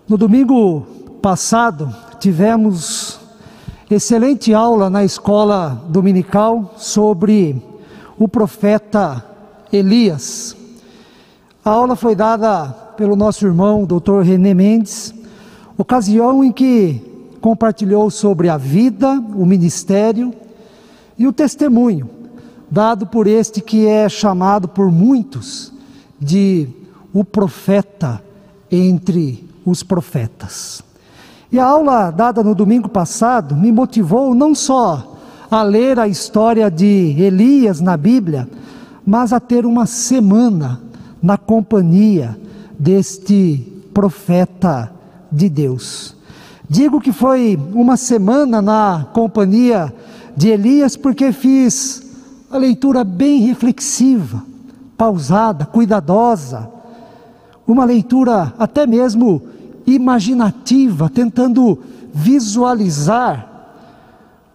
No domingo passado, tivemos excelente aula na escola dominical sobre o profeta Elias. A aula foi dada pelo nosso irmão, Dr. René Mendes, ocasião em que compartilhou sobre a vida, o ministério e o testemunho, dado por este que é chamado por muitos de o profeta entre os profetas. E a aula dada no domingo passado me motivou não só a ler a história de Elias na Bíblia, mas a ter uma semana na companhia deste profeta de Deus. Digo que foi uma semana na companhia de Elias porque fiz a leitura bem reflexiva, pausada, cuidadosa, uma leitura até mesmo imaginativa, tentando visualizar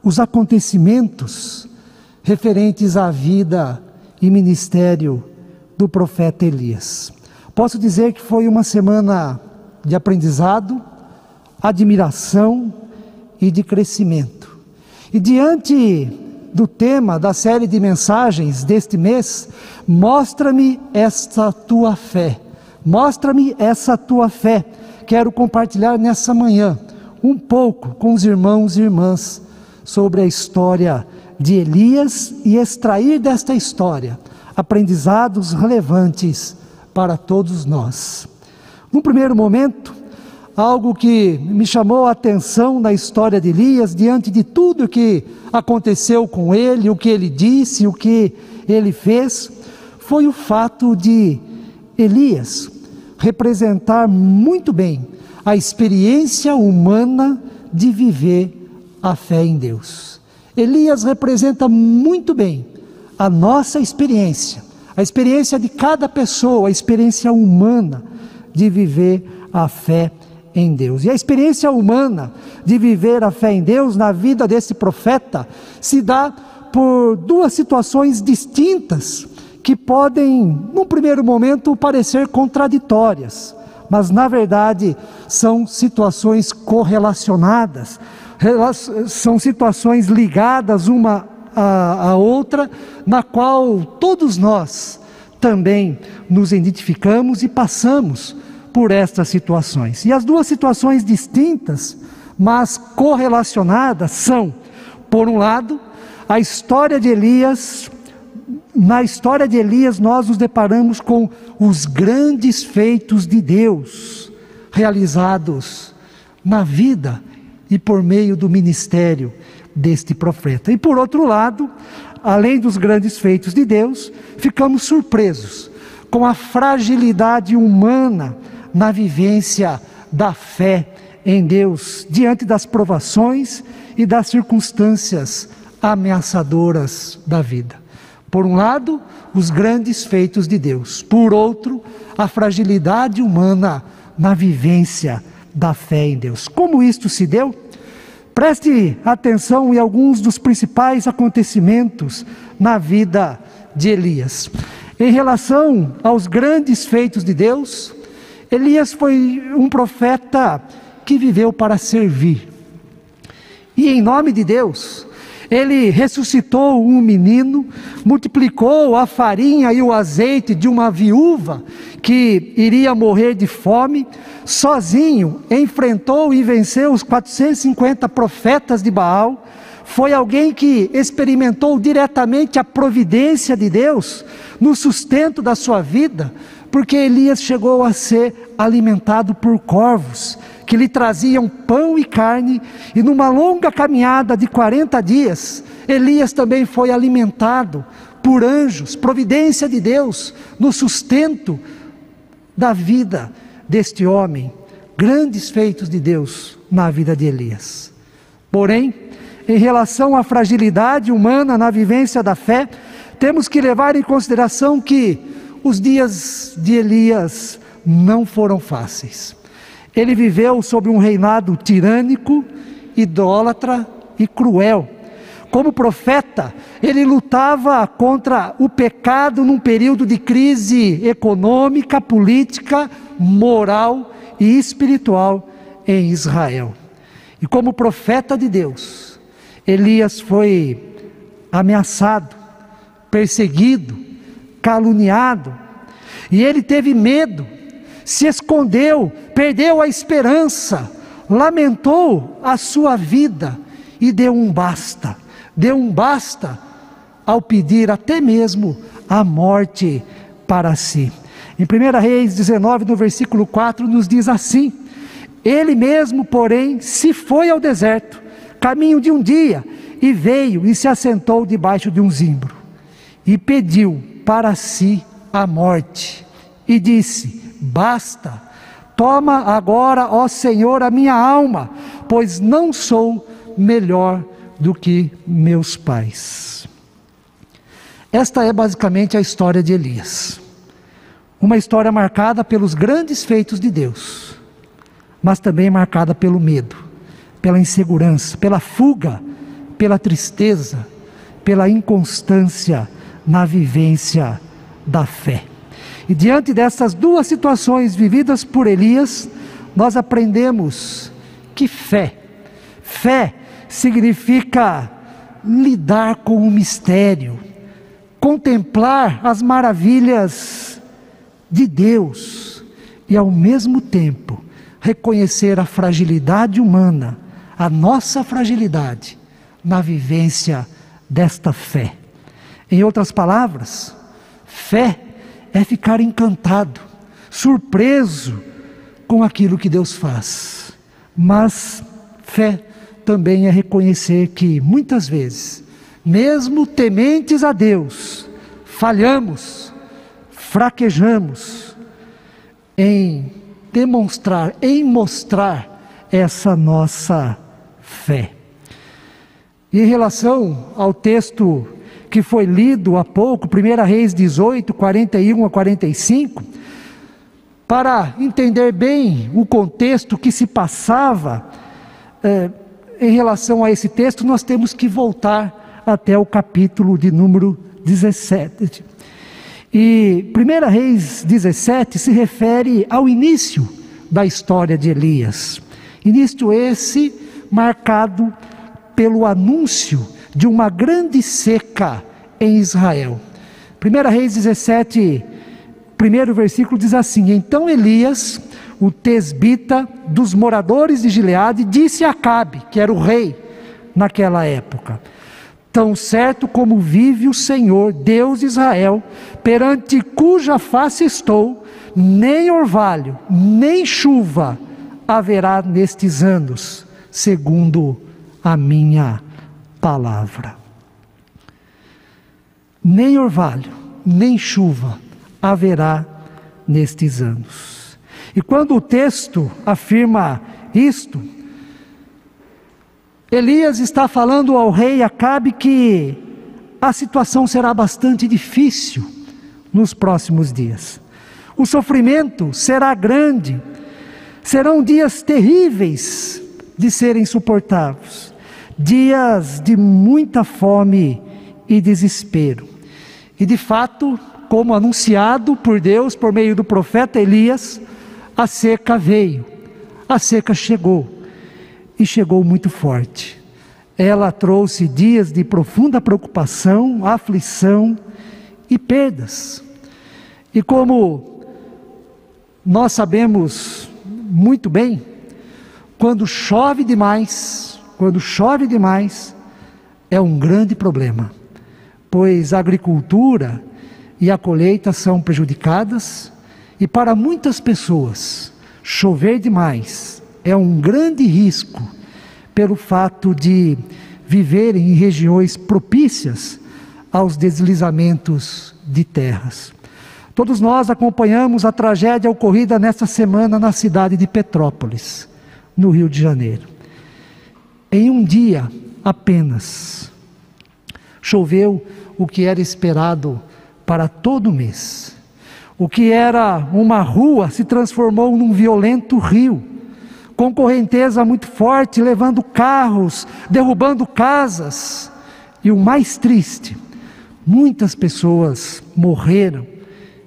os acontecimentos referentes à vida e ministério do profeta Elias. Posso dizer que foi uma semana de aprendizado, admiração e de crescimento. E diante do tema da série de mensagens deste mês, mostra-me esta tua fé. Mostra-me essa tua fé. Quero compartilhar nessa manhã um pouco com os irmãos e irmãs sobre a história de Elias e extrair desta história aprendizados relevantes para todos nós. Num primeiro momento, algo que me chamou a atenção na história de Elias, diante de tudo que aconteceu com ele, o que ele disse, o que ele fez, foi o fato de Elias representar muito bem a experiência humana de viver a fé em Deus. Elias representa muito bem a nossa experiência, a experiência de cada pessoa, a experiência humana de viver a fé em Deus. E a experiência humana de viver a fé em Deus na vida desse profeta se dá por duas situações distintas que podem, num primeiro momento, parecer contraditórias, mas na verdade são situações correlacionadas, são situações ligadas uma à outra, na qual todos nós também nos identificamos e passamos por estas situações. E as duas situações distintas, mas correlacionadas, são, por um lado, a história de Elias. Na história de Elias nós nos deparamos com os grandes feitos de Deus, realizados na vida e por meio do ministério deste profeta. E por outro lado, além dos grandes feitos de Deus, ficamos surpresos com a fragilidade humana na vivência da fé em Deus, diante das provações e das circunstâncias ameaçadoras da vida. Por um lado, os grandes feitos de Deus. Por outro, a fragilidade humana na vivência da fé em Deus. Como isto se deu? Preste atenção em alguns dos principais acontecimentos na vida de Elias. Em relação aos grandes feitos de Deus, Elias foi um profeta que viveu para servir. E em nome de Deus, ele ressuscitou um menino, multiplicou a farinha e o azeite de uma viúva que iria morrer de fome, sozinho enfrentou e venceu os 450 profetas de Baal. Foi alguém que experimentou diretamente a providência de Deus no sustento da sua vida, porque Elias chegou a ser alimentado por corvos, que lhe traziam pão e carne, e numa longa caminhada de 40 dias, Elias também foi alimentado por anjos, providência de Deus, no sustento da vida deste homem. Grandes feitos de Deus na vida de Elias. Porém, em relação à fragilidade humana na vivência da fé, temos que levar em consideração que os dias de Elias não foram fáceis. Ele viveu sob um reinado tirânico, idólatra e cruel. Como profeta, ele lutava contra o pecado num período de crise econômica, política, moral e espiritual em Israel. E como profeta de Deus, Elias foi ameaçado, perseguido, caluniado, e ele teve medo, se escondeu, perdeu a esperança, lamentou a sua vida e deu um basta ao pedir até mesmo a morte para si. Em 1 Reis 19, no versículo 4, nos diz assim: ele mesmo, porém, se foi ao deserto, caminho de um dia, e veio e se assentou debaixo de um zimbro, e pediu para si a morte, e disse: basta, toma agora, ó Senhor, a minha alma, pois não sou melhor do que meus pais. Esta é basicamente a história de Elias. Uma história marcada pelos grandes feitos de Deus, mas também marcada pelo medo, pela insegurança, pela fuga, pela tristeza, pela inconstância na vivência da fé. E diante dessas duas situações vividas por Elias, nós aprendemos que fé significa lidar com o mistério, contemplar as maravilhas de Deus e ao mesmo tempo reconhecer a fragilidade humana, a nossa fragilidade na vivência desta fé. Em outras palavras, fé é ficar encantado, surpreso com aquilo que Deus faz. Mas fé também é reconhecer que muitas vezes, mesmo tementes a Deus, falhamos, fraquejamos em mostrar essa nossa fé. E em relação ao texto que foi lido há pouco, 1 Reis 18, 41 a 45, para entender bem o contexto que se passava em relação a esse texto, nós temos que voltar até o capítulo de número 17. E 1 Reis 17 se refere ao início da história de Elias. Início esse marcado pelo anúncio de uma grande seca em Israel. 1 Reis 17, primeiro versículo diz assim: então Elias, o tesbita dos moradores de Gileade, disse a Acabe, que era o rei naquela época: tão certo como vive o Senhor, Deus de Israel, perante cuja face estou, nem orvalho, nem chuva haverá nestes anos, segundo a minha palavra. Nem orvalho, nem chuva haverá nestes anos. E quando o texto afirma isto, Elias está falando ao rei Acabe que a situação será bastante difícil nos próximos dias. O sofrimento será grande, serão dias terríveis de serem suportados, dias de muita fome e desespero. E de fato, como anunciado por Deus por meio do profeta Elias, a seca veio, a seca chegou, e chegou muito forte. Ela trouxe dias de profunda preocupação, aflição e perdas. E como nós sabemos muito bem, quando chove demais, é um grande problema, pois a agricultura e a colheita são prejudicadas, e para muitas pessoas, chover demais é um grande risco, pelo fato de viverem em regiões propícias aos deslizamentos de terras. Todos nós acompanhamos a tragédia ocorrida nesta semana na cidade de Petrópolis, no Rio de Janeiro. Em um dia apenas, choveu o que era esperado para todo mês. O que era uma rua se transformou num violento rio, com correnteza muito forte, levando carros, derrubando casas. E o mais triste, muitas pessoas morreram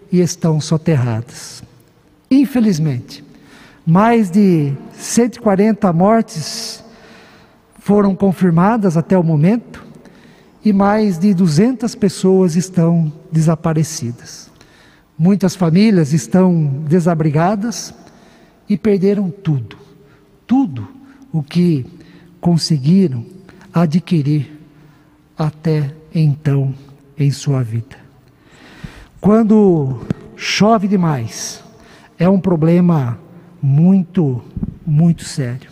e estão soterradas. Infelizmente, Mais de 140 mortes foram confirmadas até o momento e mais de 200 pessoas estão desaparecidas. Muitas famílias estão desabrigadas e perderam tudo o que conseguiram adquirir até então em sua vida. Quando chove demais, é um problema muito sério.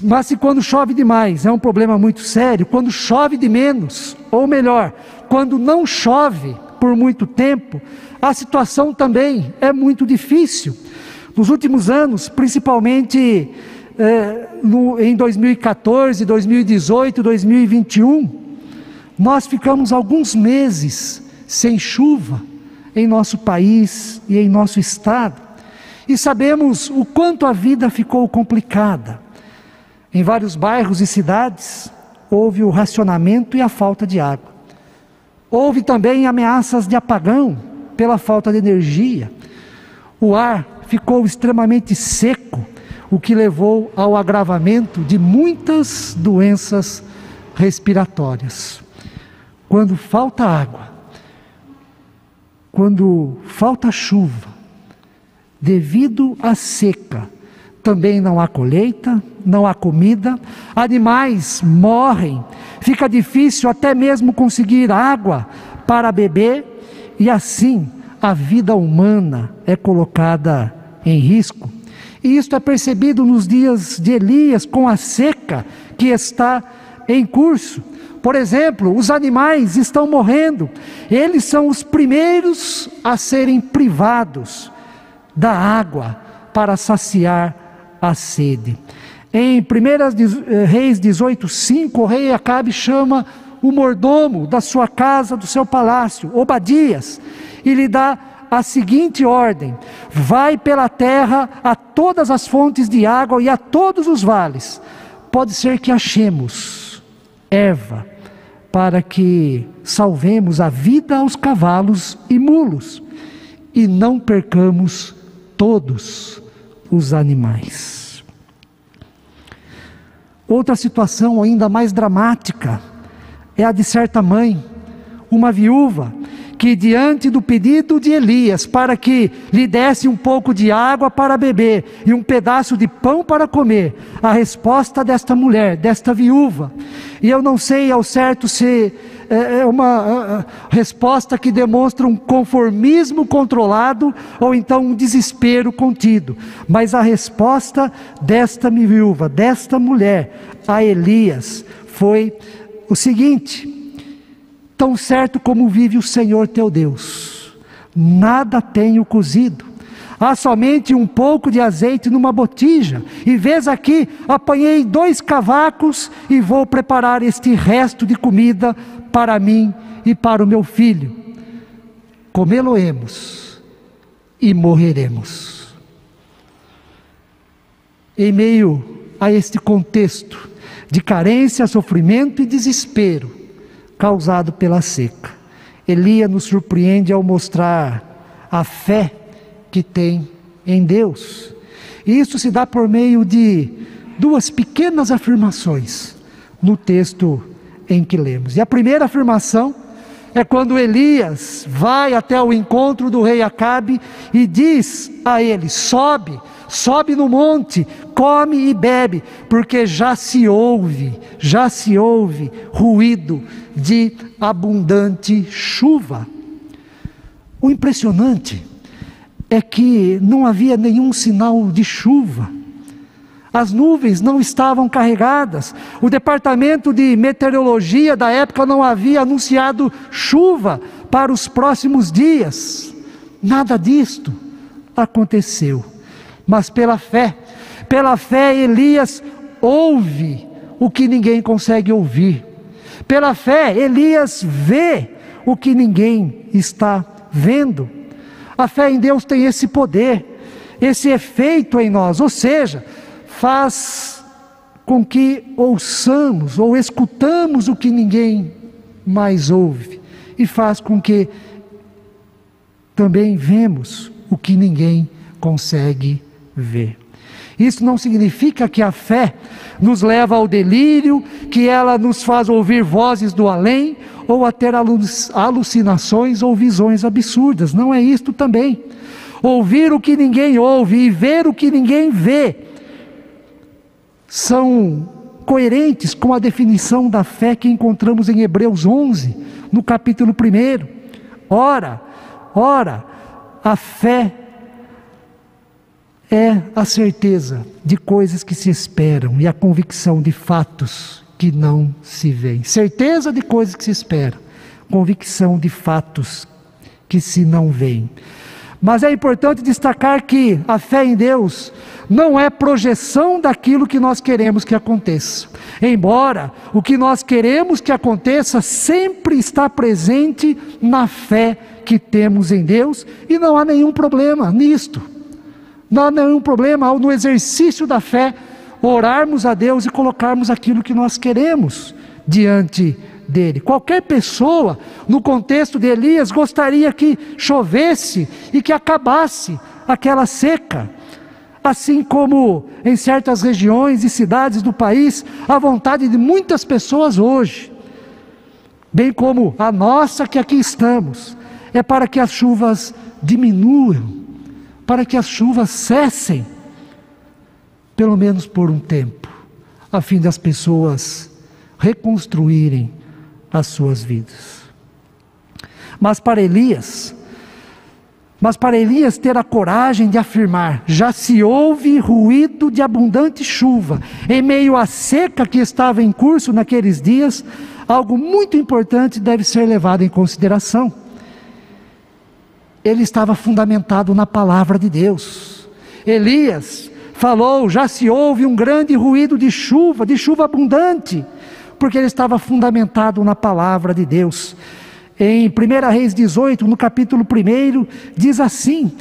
Mas se quando chove demais é um problema muito sério, quando chove de menos, ou melhor, quando não chove por muito tempo, a situação também é muito difícil. Nos últimos anos, principalmente em 2014, 2018, 2021, nós ficamos alguns meses sem chuva em nosso país e em nosso estado, e sabemos o quanto a vida ficou complicada. Em vários bairros e cidades, houve o racionamento e a falta de água. Houve também ameaças de apagão pela falta de energia. O ar ficou extremamente seco, o que levou ao agravamento de muitas doenças respiratórias. Quando falta água, quando falta chuva, devido à seca, também não há colheita, não há comida, animais morrem, fica difícil até mesmo conseguir água para beber, e assim a vida humana é colocada em risco. E isto é percebido nos dias de Elias, com a seca que está em curso. Por exemplo, os animais estão morrendo, eles são os primeiros a serem privados da água para saciar a sede. Em 1 Reis 18:5, o rei Acabe chama o mordomo da sua casa, do seu palácio, Obadias, e lhe dá a seguinte ordem: vai pela terra a todas as fontes de água e a todos os vales, pode ser que achemos erva, para que salvemos a vida aos cavalos e mulos, e não percamos todos os animais. Outra situação ainda mais dramática é a de certa mãe, uma viúva, que diante do pedido de Elias para que lhe desse um pouco de água para beber e um pedaço de pão para comer, a resposta desta mulher, desta viúva, e eu não sei ao certo se é uma resposta que demonstra um conformismo controlado ou então um desespero contido, mas a resposta desta viúva, desta mulher a Elias foi o seguinte: tão certo como vive o Senhor teu Deus, nada tenho cozido, há somente um pouco de azeite numa botija, e vês aqui, apanhei 2 cavacos e vou preparar este resto de comida para mim e para o meu filho. Comê-lo-emos e morreremos. Em meio a este contexto de carência, sofrimento e desespero causado pela seca, Elias nos surpreende ao mostrar a fé que tem em Deus. E isso se dá por meio de 2 pequenas afirmações no texto em que lemos. E a primeira afirmação é quando Elias vai até o encontro do rei Acabe e diz a ele: sobe no monte, come e bebe, porque já se ouve ruído de abundante chuva. O impressionante é que não havia nenhum sinal de chuva. As nuvens não estavam carregadas. O departamento de meteorologia da época não havia anunciado chuva para os próximos dias. Nada disto aconteceu. Mas pela fé Elias ouve o que ninguém consegue ouvir. Pela fé Elias vê o que ninguém está vendo. A fé em Deus tem esse poder, esse efeito em nós, ou seja, faz com que ouçamos ou escutamos o que ninguém mais ouve, e faz com que também vemos o que ninguém consegue vê. Isso não significa que a fé nos leva ao delírio, que ela nos faz ouvir vozes do além, ou a ter alucinações ou visões absurdas. Não é isto também. Ouvir o que ninguém ouve e ver o que ninguém vê são coerentes com a definição da fé que encontramos em Hebreus 11, no capítulo 1. Ora, a fé é a certeza de coisas que se esperam e a convicção de fatos que não se veem. Certeza de coisas que se esperam, convicção de fatos que se não veem. Mas é importante destacar que a fé em Deus não é projeção daquilo que nós queremos que aconteça. Embora o que nós queremos que aconteça sempre está presente na fé que temos em Deus, e não há nenhum problema nisto. Não há nenhum problema ao, no exercício da fé, orarmos a Deus e colocarmos aquilo que nós queremos diante dele. Qualquer pessoa, no contexto de Elias, gostaria que chovesse e que acabasse aquela seca. Assim como em certas regiões e cidades do país, a vontade de muitas pessoas hoje, bem como a nossa que aqui estamos, é para que as chuvas diminuam, para que as chuvas cessem, pelo menos por um tempo, a fim das pessoas reconstruírem as suas vidas. Mas para Elias ter a coragem de afirmar: já se ouve ruído de abundante chuva, em meio à seca que estava em curso naqueles dias, algo muito importante deve ser levado em consideração. Ele estava fundamentado na palavra de Deus. Elias falou: já se ouve um grande ruído de chuva abundante, porque ele estava fundamentado na palavra de Deus. Em 1 Reis 18, no capítulo 1, diz assim: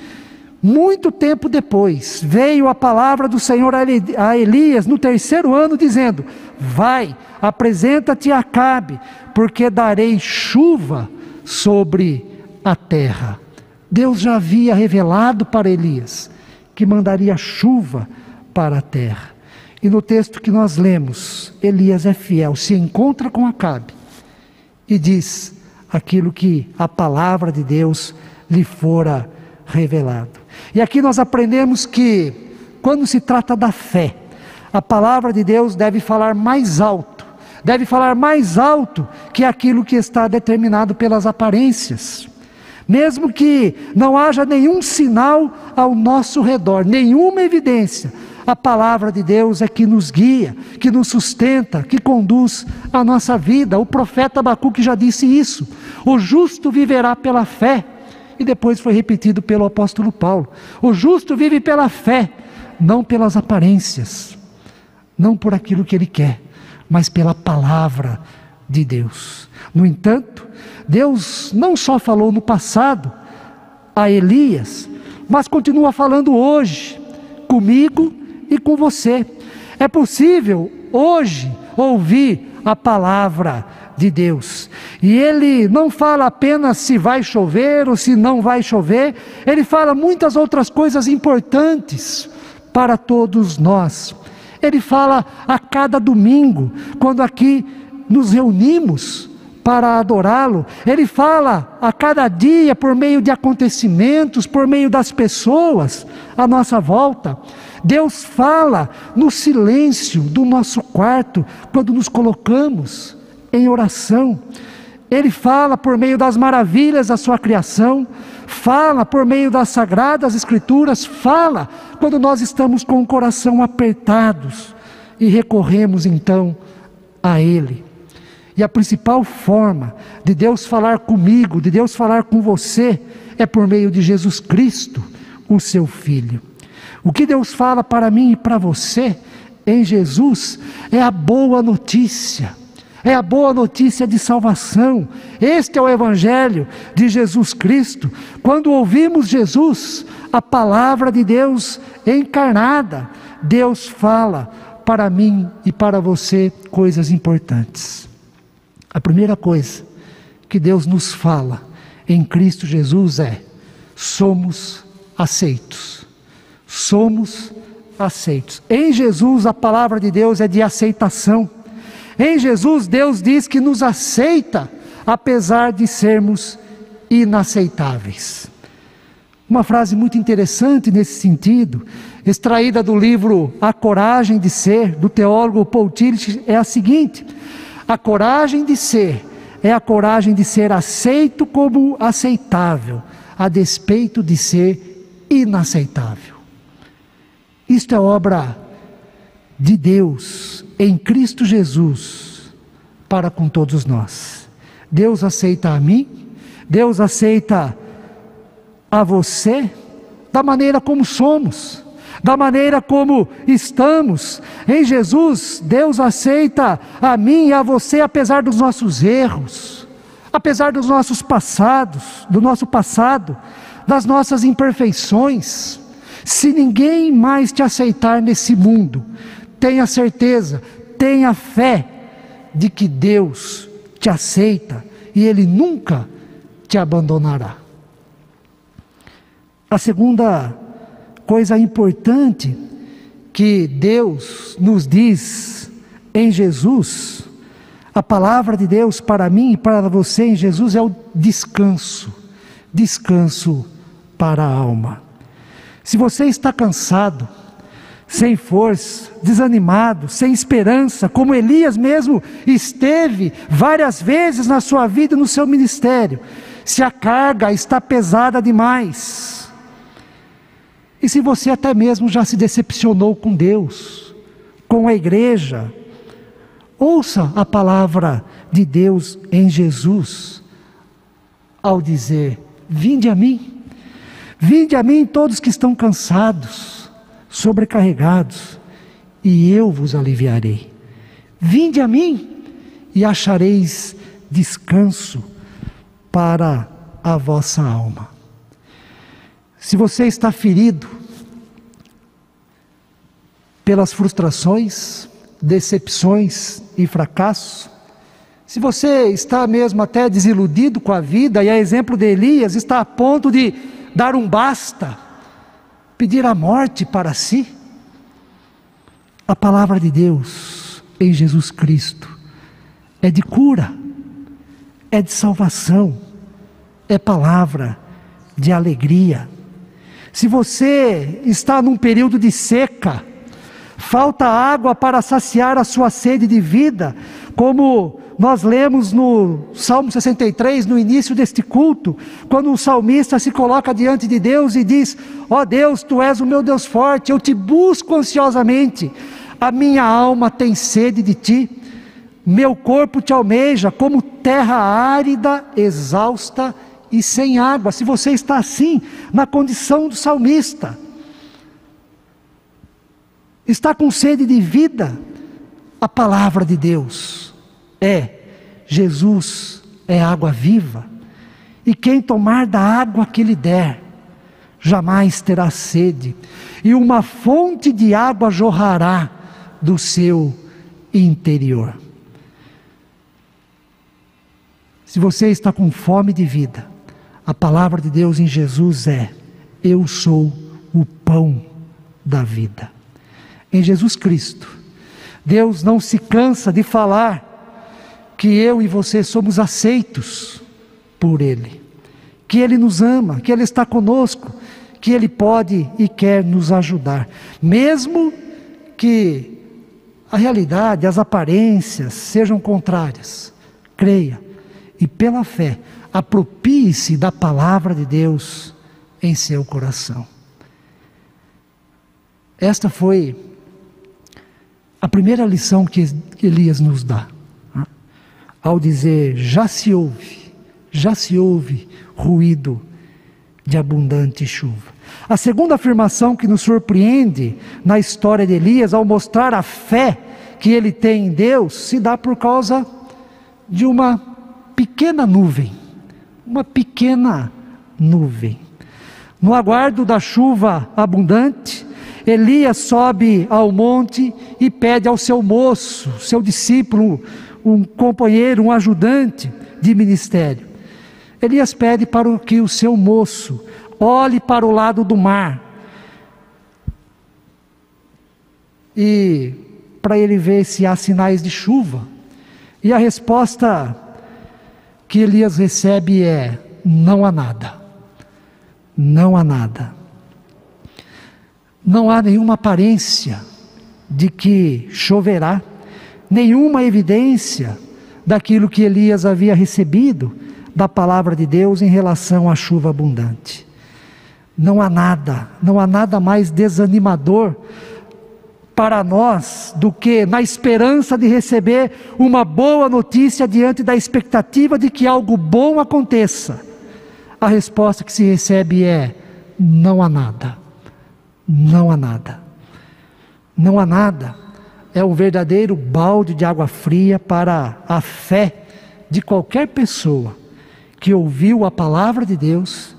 muito tempo depois, veio a palavra do Senhor a Elias no 3º ano, dizendo: vai, apresenta-te a Acabe, porque darei chuva sobre a terra. Deus já havia revelado para Elias que mandaria chuva para a terra. E no texto que nós lemos, Elias é fiel, se encontra com Acabe e diz aquilo que a palavra de Deus lhe fora revelado. E aqui nós aprendemos que, quando se trata da fé, a palavra de Deus deve falar mais alto que aquilo que está determinado pelas aparências. Mesmo que não haja nenhum sinal ao nosso redor, nenhuma evidência, a palavra de Deus é que nos guia, que nos sustenta, que conduz a nossa vida. O profeta Abacuque já disse isso: o justo viverá pela fé. E depois foi repetido pelo apóstolo Paulo: o justo vive pela fé, não pelas aparências, não por aquilo que ele quer, mas pela palavra de Deus. No entanto, Deus não só falou no passado a Elias, mas continua falando hoje comigo e com você. É possível hoje ouvir a palavra de Deus, e Ele não fala apenas se vai chover ou se não vai chover, Ele fala muitas outras coisas importantes para todos nós. Ele fala a cada domingo, quando aqui nos reunimos para adorá-lo. Ele fala a cada dia por meio de acontecimentos, por meio das pessoas à nossa volta. Deus fala no silêncio do nosso quarto, quando nos colocamos em oração. Ele fala por meio das maravilhas da sua criação, fala por meio das sagradas escrituras, fala quando nós estamos com o coração apertados e recorremos então a Ele. E a principal forma de Deus falar comigo, de Deus falar com você, é por meio de Jesus Cristo, o seu Filho. O que Deus fala para mim e para você em Jesus é a boa notícia. É a boa notícia de salvação. Este é o Evangelho de Jesus Cristo. Quando ouvimos Jesus, a palavra de Deus encarnada, Deus fala para mim e para você coisas importantes. A primeira coisa que Deus nos fala em Cristo Jesus é: somos aceitos. somos aceitos. Em Jesus a palavra de Deus é de aceitação. Em Jesus Deus diz que nos aceita, apesar de sermos inaceitáveis. Uma frase muito interessante nesse sentido, extraída do livro A Coragem de Ser, do teólogo Paul Tillich, é a seguinte: a coragem de ser é a coragem de ser aceito como aceitável, a despeito de ser inaceitável. Isto é obra de Deus em Cristo Jesus para com todos nós. Deus aceita a mim, Deus aceita a você da maneira como somos, da maneira como estamos. Em Jesus, Deus aceita a mim e a você apesar dos nossos erros, apesar dos nossos passados, do nosso passado, das nossas imperfeições. Se ninguém mais te aceitar nesse mundo, tenha certeza, tenha fé de que Deus te aceita e Ele nunca te abandonará. A segunda coisa importante que Deus nos diz em Jesus, a palavra de Deus para mim e para você em Jesus é o descanso, descanso para a alma. Se você está cansado, sem força, desanimado, sem esperança, como Elias mesmo esteve várias vezes na sua vida e no seu ministério, se a carga está pesada demais, e se você até mesmo já se decepcionou com Deus, com a igreja, ouça a palavra de Deus em Jesus, ao dizer: vinde a mim todos que estão cansados, sobrecarregados, e eu vos aliviarei. Vinde a mim e achareis descanso para a vossa alma. Se você está ferido pelas frustrações, decepções e fracassos, se você está mesmo até desiludido com a vida, e a exemplo de Elias, está a ponto de dar um basta, pedir a morte para si, a palavra de Deus em Jesus Cristo é de cura, é de salvação, é palavra de alegria. Se você está num período de seca, falta água para saciar a sua sede de vida, como nós lemos no Salmo 63, no início deste culto, quando o salmista se coloca diante de Deus e diz: ó Deus, Tu és o meu Deus forte, eu Te busco ansiosamente, a minha alma tem sede de Ti, meu corpo Te almeja, como terra árida, exausta e sem água. Se você está assim, na condição do salmista, está com sede de vida, a palavra de Deus é: Jesus é água viva, e quem tomar da água que Ele der, jamais terá sede, e uma fonte de água jorrará do seu interior. Se você está com fome de vida, a palavra de Deus em Jesus é: eu sou o pão da vida. Em Jesus Cristo, Deus não se cansa de falar que eu e você somos aceitos por Ele, que Ele nos ama, que Ele está conosco, que Ele pode e quer nos ajudar, mesmo que a realidade, as aparências sejam contrárias. Creia e pela fé apropie-se da palavra de Deus em seu coração. Esta foi a primeira lição que Elias nos dá, ao dizer: já se ouve ruído de abundante chuva. A segunda afirmação que nos surpreende na história de Elias, ao mostrar a fé que ele tem em Deus, se dá por causa de uma pequena nuvem. Uma pequena nuvem. No aguardo da chuva abundante, Elias sobe ao monte e pede ao seu moço, seu discípulo, um companheiro, um ajudante de ministério. Elias pede para que o seu moço olhe para o lado do mar, e para ele ver se há sinais de chuva. E a resposta que Elias recebe é: não há nada. Não há nada. Não há nenhuma aparência de que choverá, nenhuma evidência daquilo que Elias havia recebido da palavra de Deus em relação à chuva abundante. Não há nada mais desanimador para nós do que na esperança de receber uma boa notícia diante da expectativa de que algo bom aconteça. A resposta que se recebe é: não há nada. Não há nada. Não há nada. É um verdadeiro balde de água fria para a fé de qualquer pessoa que ouviu a palavra de Deus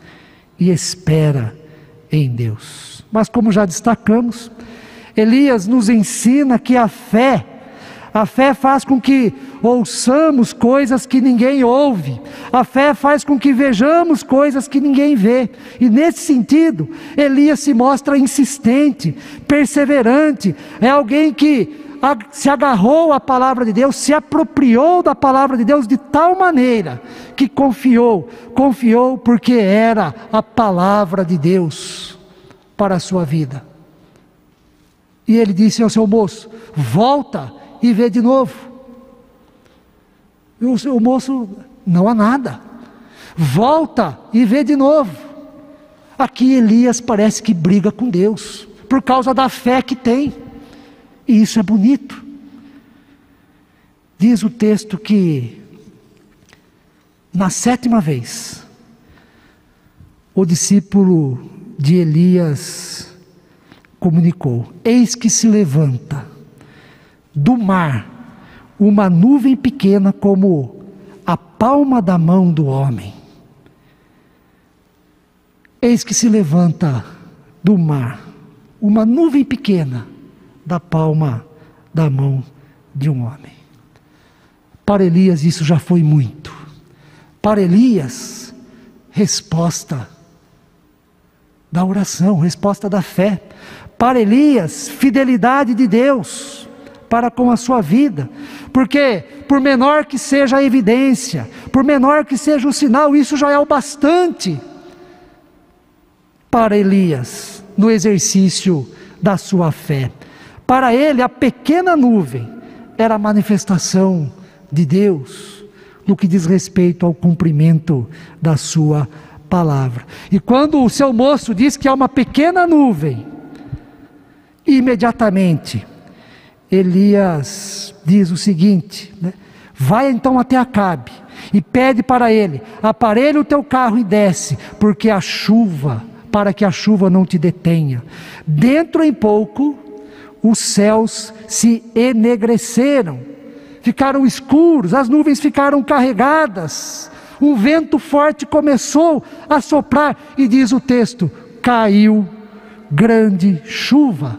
e espera em Deus. Mas como já destacamos, Elias nos ensina que a fé faz com que ouçamos coisas que ninguém ouve. A fé faz com que vejamos coisas que ninguém vê. E nesse sentido, Elias se mostra insistente, perseverante. É alguém que se agarrou à palavra de Deus, se apropriou da palavra de Deus de tal maneira que confiou porque era a palavra de Deus para a sua vida. E ele disse ao seu moço: volta e vê de novo. E o moço: não há nada. Volta e vê de novo. Aqui Elias parece que briga com Deus, por causa da fé que tem. E isso é bonito. Diz o texto que, na 7ª vez, o discípulo de Elias comunicou: eis que se levanta do mar uma nuvem pequena como a palma da mão do homem. Eis que se levanta do mar uma nuvem pequena da palma da mão de um homem. Para Elias isso já foi muito. Para Elias, resposta da oração, resposta da fé. Para Elias, fidelidade de Deus para com a sua vida. Porque por menor que seja a evidência, por menor que seja o sinal, isso já é o bastante para Elias no exercício da sua fé. Para ele, a pequena nuvem era a manifestação de Deus no que diz respeito ao cumprimento da sua palavra. E quando o seu moço diz que há uma pequena nuvem, imediatamente Elias diz o seguinte, né? Vai então até Acabe e pede para ele: aparelha o teu carro e desce, porque a chuva, para que a chuva não te detenha. Dentro em pouco os céus se enegreceram, ficaram escuros, as nuvens ficaram carregadas, um vento forte começou a soprar, e diz o texto: caiu grande chuva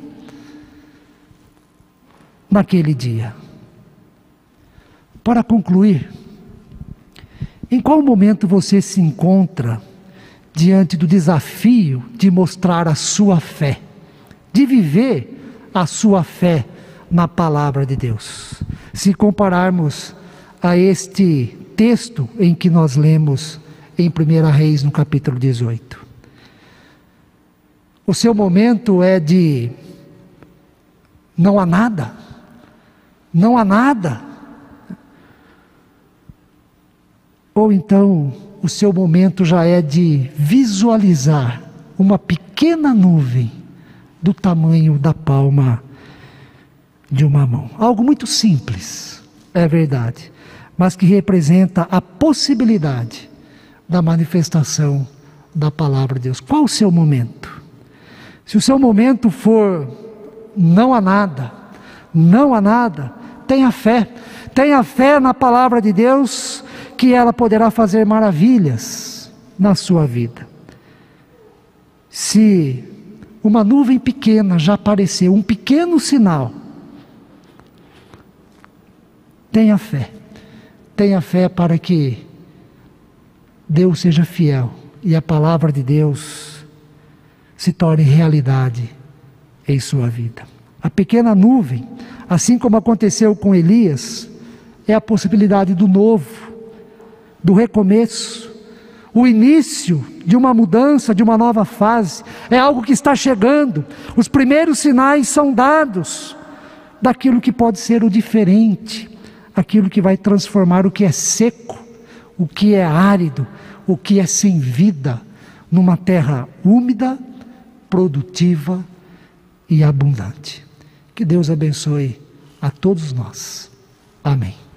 naquele dia. Para concluir, em qual momento você se encontra diante do desafio de mostrar a sua fé, de viver a sua fé na palavra de Deus? Se compararmos a este texto em que nós lemos em 1 Reis, no capítulo 18. O seu momento é de não há nada, não há nada. Ou então o seu momento já é de visualizar uma pequena nuvem do tamanho da palma de uma mão. Algo muito simples, é verdade, mas que representa a possibilidade da manifestação da palavra de Deus. Qual o seu momento? Se o seu momento for não há nada, não há nada, tenha fé na palavra de Deus, que ela poderá fazer maravilhas na sua vida. Se uma nuvem pequena já apareceu, um pequeno sinal, tenha fé para que Deus seja fiel e a palavra de Deus se torne realidade em sua vida. A pequena nuvem, assim como aconteceu com Elias, é a possibilidade do novo, do recomeço, o início de uma mudança, de uma nova fase. É algo que está chegando. Os primeiros sinais são dados daquilo que pode ser o diferente, aquilo que vai transformar o que é seco, o que é árido, o que é sem vida, numa terra úmida, produtiva e abundante. Que Deus abençoe a todos nós. Amém.